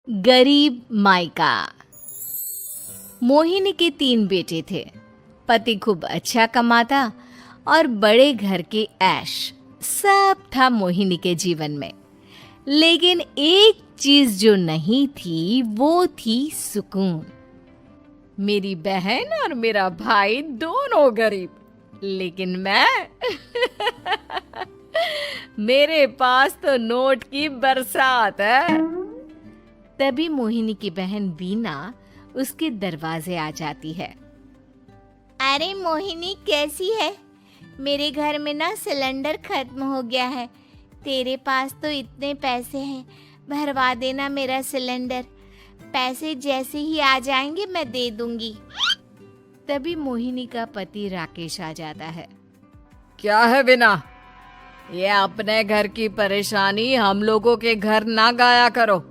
गरीब मायका। मोहिनी के 3 बेटे थे। पति खूब अच्छा कमाता और बड़े घर के ऐश सब था मोहिनी के जीवन में। लेकिन एक चीज जो नहीं थी वो थी सुकून। मेरी बहन और मेरा भाई दोनों गरीब, लेकिन मैं मेरे पास तो नोट की बरसात है। तभी मोहिनी की बहन वीना उसके दरवाजे आ जाती है। अरे मोहिनी, कैसी है? मेरे घर में ना सिलेंडर खत्म हो गया है। तेरे पास तो इतने पैसे हैं, भरवा देना मेरा सिलेंडर। पैसे जैसे ही आ जाएंगे मैं दे दूंगी। तभी मोहिनी का पति राकेश आ जाता है। क्या है वीना, ये अपने घर की परेशानी हम लोगों के घर ना गाया करो।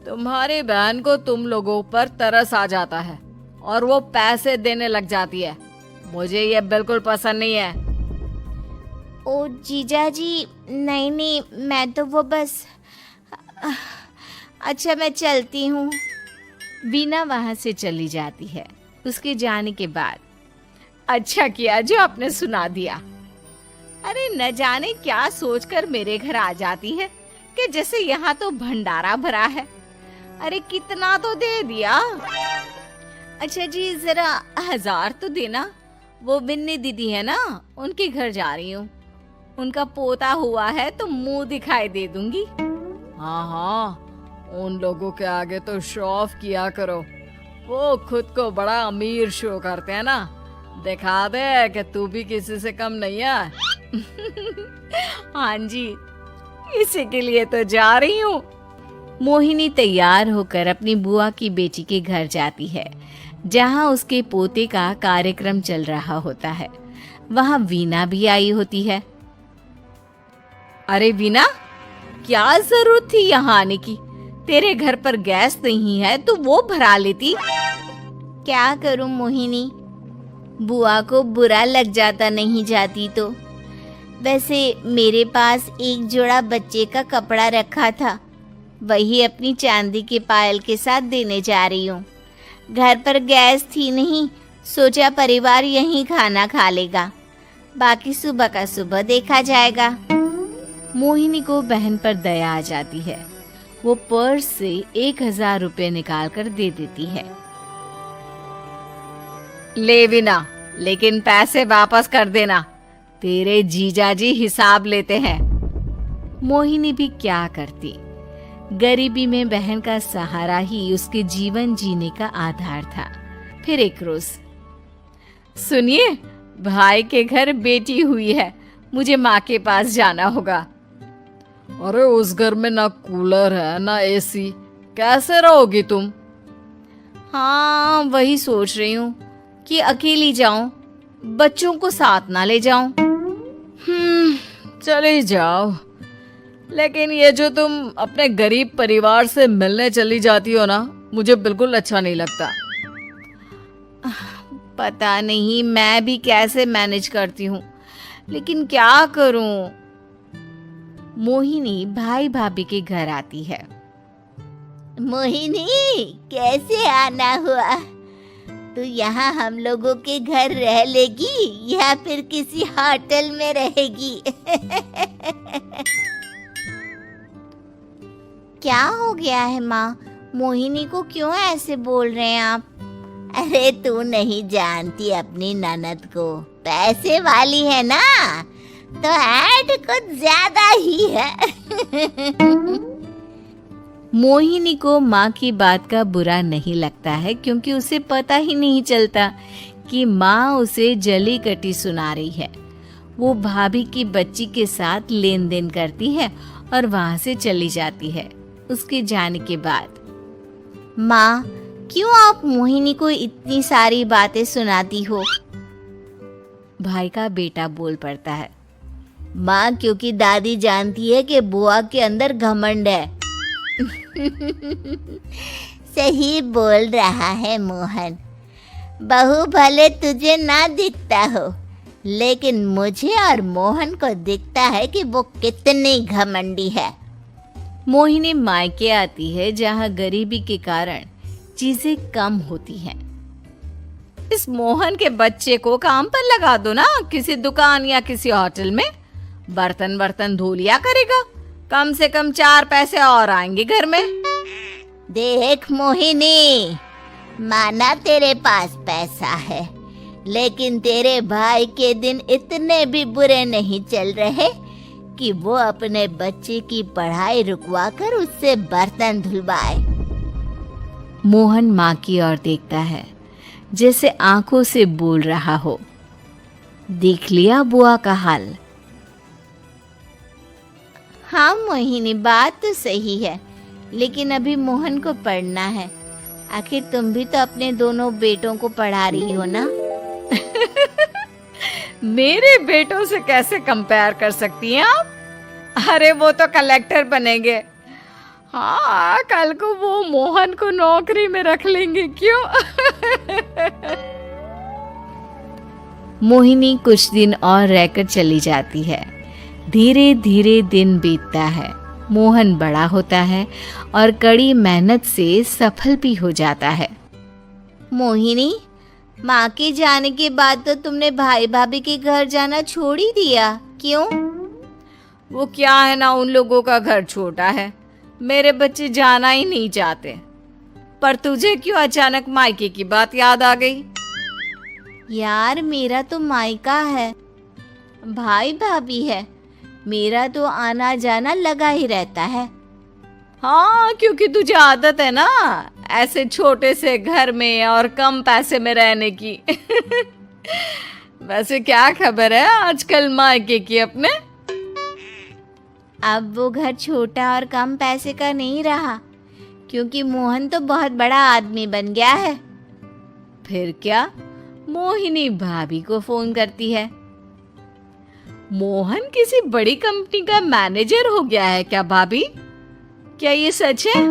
तुम्हारी बहन को तुम लोगों पर तरस आ जाता है और वो पैसे देने लग जाती है। मुझे ये बिल्कुल पसंद नहीं है। ओ जीजा जी, नहीं, मैं तो वो बस अच्छा, मैं चलती हूँ। वीना वहां से चली जाती है। उसके जाने के बाद अच्छा किया जो आपने सुना दिया। अरे न जाने क्या सोचकर मेरे घर आ जाती है कि जैसे यहाँ तो भंडारा भरा है। अरे कितना तो दे दिया। अच्छा जी, जरा 1000 तो देना। वो बिन्नी दीदी है ना, उनके घर जा रही हूँ। उनका पोता हुआ है तो मुंह दिखाई दे दूंगी। हाँ, उन लोगों के आगे तो शो ऑफ किया करो। वो खुद को बड़ा अमीर शो करते हैं ना। दिखा दे कि तू भी किसी से कम नहीं है। हाँ जी, इसी के लिए तो जा रही हूँ। मोहिनी तैयार होकर अपनी बुआ की बेटी के घर जाती है, जहाँ उसके पोते का कार्यक्रम चल रहा होता है। वहाँ वीना भी आई होती है। अरे वीना, क्या जरूरत थी यहाँ आने की? तेरे घर पर गैस नहीं है तो वो भरा लेती। क्या करूँ मोहिनी, बुआ को बुरा लग जाता नहीं जाती तो। वैसे मेरे पास एक जोड़ा बच्चे का कपड़ा रखा था, वही अपनी चांदी के पायल के साथ देने जा रही हूँ। घर पर गैस थी नहीं, सोचा परिवार यहीं खाना खा लेगा, बाकी सुबह का सुबह देखा जाएगा। मोहिनी को बहन पर दया आ जाती है। वो पर्स से 1000 रुपए निकाल कर दे देती है। ले वीना, लेकिन पैसे वापस कर देना, तेरे जीजाजी हिसाब लेते हैं। मोहिनी भी क्या करती, गरीबी में बहन का सहारा ही उसके जीवन जीने का आधार था। फिर एक रोज, सुनिए, भाई के घर बेटी हुई है, मुझे माँ के पास जाना होगा। अरे उस घर में ना कूलर है ना एसी, कैसे रहोगी तुम? हाँ, वही सोच रही हूँ कि अकेली जाऊं, बच्चों को साथ ना ले जाऊं। चले जाओ, लेकिन ये जो तुम अपने गरीब परिवार से मिलने चली जाती हो ना, मुझे बिल्कुल अच्छा नहीं लगता। पता नहीं मैं भी कैसे मैनेज करती हूँ, लेकिन क्या करूँ। मोहिनी भाई भाभी के घर आती है। मोहिनी, कैसे आना हुआ? तू यहाँ हम लोगों के घर रह लेगी या फिर किसी होटल में रहेगी? क्या हो गया है माँ? मोहिनी को क्यों ऐसे बोल रहे हैं आप? अरे तू नहीं जानती अपनी ननद को, पैसे वाली है ना, तो ऐड कुछ ज्यादा ही है। मोहिनी को माँ की बात का बुरा नहीं लगता है, क्योंकि उसे पता ही नहीं चलता कि माँ उसे जली कटी सुना रही है। वो भाभी की बच्ची के साथ लेन देन करती है और वहाँ से चली जाती है। उसके जाने के बाद, माँ, क्यों आप मोहिनी को इतनी सारी बातें सुनाती हो? भाई का बेटा बोल पड़ता है। माँ, क्योंकि दादी जानती है कि बुआ के अंदर घमंड है। सही बोल रहा है मोहन। बहू भले तुझे ना दिखता हो, लेकिन मुझे और मोहन को दिखता है कि वो कितनी घमंडी है। मोहिनी मायके आती है जहाँ गरीबी के कारण चीजें कम होती हैं। इस मोहन के बच्चे को काम पर लगा दो ना, किसी दुकान या किसी होटल में बर्तन बर्तन धो लिया करेगा, कम से कम 4 पैसे और आएंगे घर में। देख मोहिनी, माना तेरे पास पैसा है, लेकिन तेरे भाई के दिन इतने भी बुरे नहीं चल रहे कि वो अपने बच्चे की पढ़ाई रुकवा कर उससे बर्तन धुलवाए। मोहन माँ की ओर देखता है, जैसे आंखों से बोल रहा हो, देख लिया बुआ का हाल। हाँ मोहिनी, बात तो सही है, लेकिन अभी मोहन को पढ़ना है। आखिर तुम भी तो अपने दोनों बेटों को पढ़ा रही हो ना। मेरे बेटों से कैसे कंपेयर कर सकती हैं आप? अरे वो तो कलेक्टर बनेंगे। हाँ, कल को वो मोहन को नौकरी में रख लेंगे, क्यों? मोहिनी कुछ दिन और रहकर चली जाती है। धीरे धीरे दिन बीतता है। मोहन बड़ा होता है और कड़ी मेहनत से सफल भी हो जाता है। मोहिनी, माँ के जाने के बाद तो तुमने भाई भाभी के घर जाना छोड़ ही दिया, क्यों? वो क्या है ना, उन लोगों का घर छोटा है, मेरे बच्चे जाना ही नहीं चाहते। पर तुझे क्यों अचानक मायके की बात याद आ गई? यार, मेरा तो मायका है, भाई भाभी है, मेरा तो आना जाना लगा ही रहता है। हाँ, क्योंकि तुझे आदत है ना ऐसे छोटे से घर में और कम पैसे में रहने की। वैसे क्या खबर है आजकल मायके की अपने? अब वो घर छोटा और कम पैसे का नहीं रहा, क्योंकि मोहन तो बहुत बड़ा आदमी बन गया है। फिर क्या? मोहिनी भाभी को फोन करती है। मोहन किसी बड़ी कंपनी का मैनेजर हो गया है क्या भाभी? क्या ये सच है?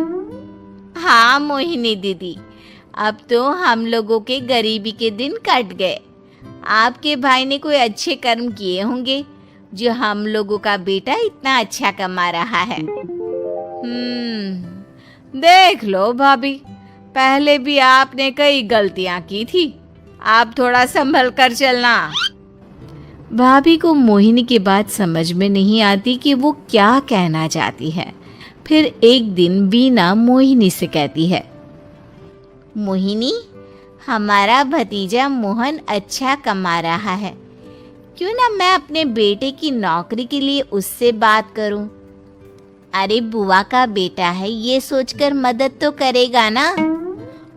हाँ मोहिनी दीदी, अब तो हम लोगों के गरीबी के दिन कट गए। आपके भाई ने कोई अच्छे कर्म किए होंगे, जो हम लोगों का बेटा इतना अच्छा कमा रहा है। देख लो भाभी, पहले भी आपने कई गलतियां की थी, आप थोड़ा संभल कर चलना। भाभी को मोहिनी की बात समझ में नहीं आती कि वो क्या कहना चाहती है। फिर एक दिन बीना मोहिनी से कहती है, मोहिनी, हमारा भतीजा मोहन अच्छा कमा रहा है, क्यों ना मैं अपने बेटे की नौकरी के लिए उससे बात करूं? अरे बुआ का बेटा है, ये सोचकर मदद तो करेगा ना।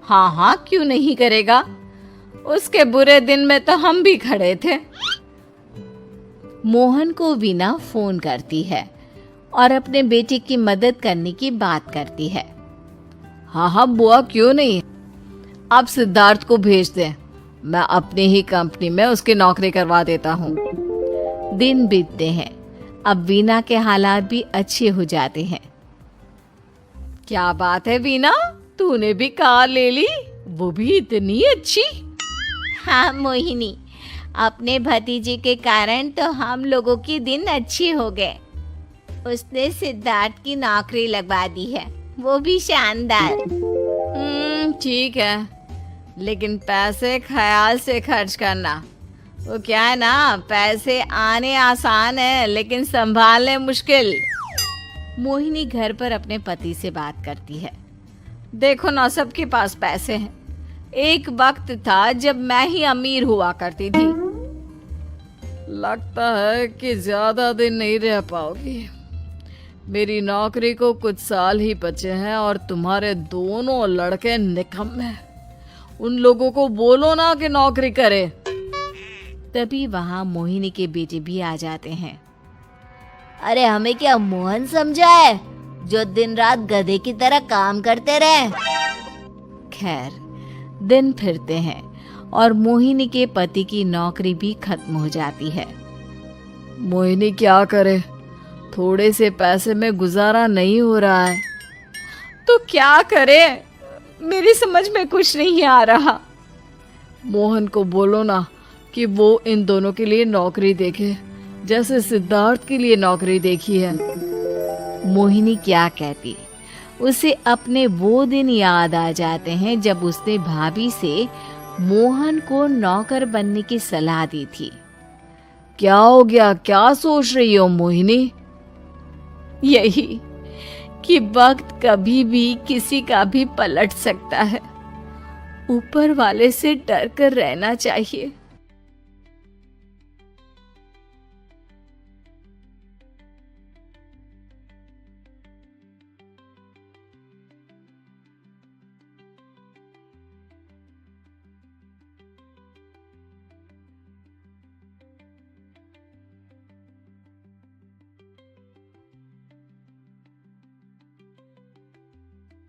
हाँ हाँ, क्यों नहीं करेगा, उसके बुरे दिन में तो हम भी खड़े थे। मोहन को वीना फोन करती है और अपने बेटे की मदद करने की बात करती है। हाँ हाँ बुआ, क्यों नहीं, आप सिद्धार्थ को भेज दें, मैं अपनी ही कंपनी में उसकी नौकरी करवा देता हूँ। दिन बीतते हैं। अब वीना के हालात भी अच्छे हो जाते हैं। क्या बात है वीना, तूने भी कार ले ली, वो भी इतनी अच्छी? हाँ मोहिनी, अपने भतीजे के कारण तो हम लोगों की दिन अच्छी हो गए। उसने सिद्धार्थ की नौकरी लगवा दी है, वो भी शानदार। ठीक है, लेकिन पैसे ख्याल से खर्च करना। वो क्या है ना, पैसे आने आसान है लेकिन संभालने मुश्किल। मोहिनी घर पर अपने पति से बात करती है। देखो ना, सबके पास पैसे हैं, एक वक्त था जब मैं ही अमीर हुआ करती थी। लगता है कि ज्यादा दिन नहीं रह पाओगी। मेरी नौकरी को कुछ साल ही बचे हैं और तुम्हारे दोनों लड़के निकम्मे हैं। उन लोगों को बोलो ना कि नौकरी करे। तभी वहां मोहिनी के बेटे भी आ जाते हैं। अरे हमें क्या मोहन समझा है, जो दिन रात गधे की तरह काम करते रहे? खैर, दिन फिरते हैं और मोहिनी के पति की नौकरी भी खत्म हो जाती है। मोहिनी क्या करे, थोड़े से पैसे में गुजारा नहीं हो रहा है। तो क्या करे, मेरी समझ में कुछ नहीं आ रहा। मोहन को बोलो ना कि वो इन दोनों के लिए नौकरी देखे, जैसे सिद्धार्थ के लिए नौकरी देखी है। मोहिनी क्या कहती। उसे अपने वो दिन याद आ जाते हैं जब उसने भाभी से मोहन को नौकर बनने की सलाह दी थी। क्या हो गया, क्या सोच रही हो मोहिनी? यही कि वक्त कभी भी किसी का भी पलट सकता है। ऊपर वाले से डर कर रहना चाहिए।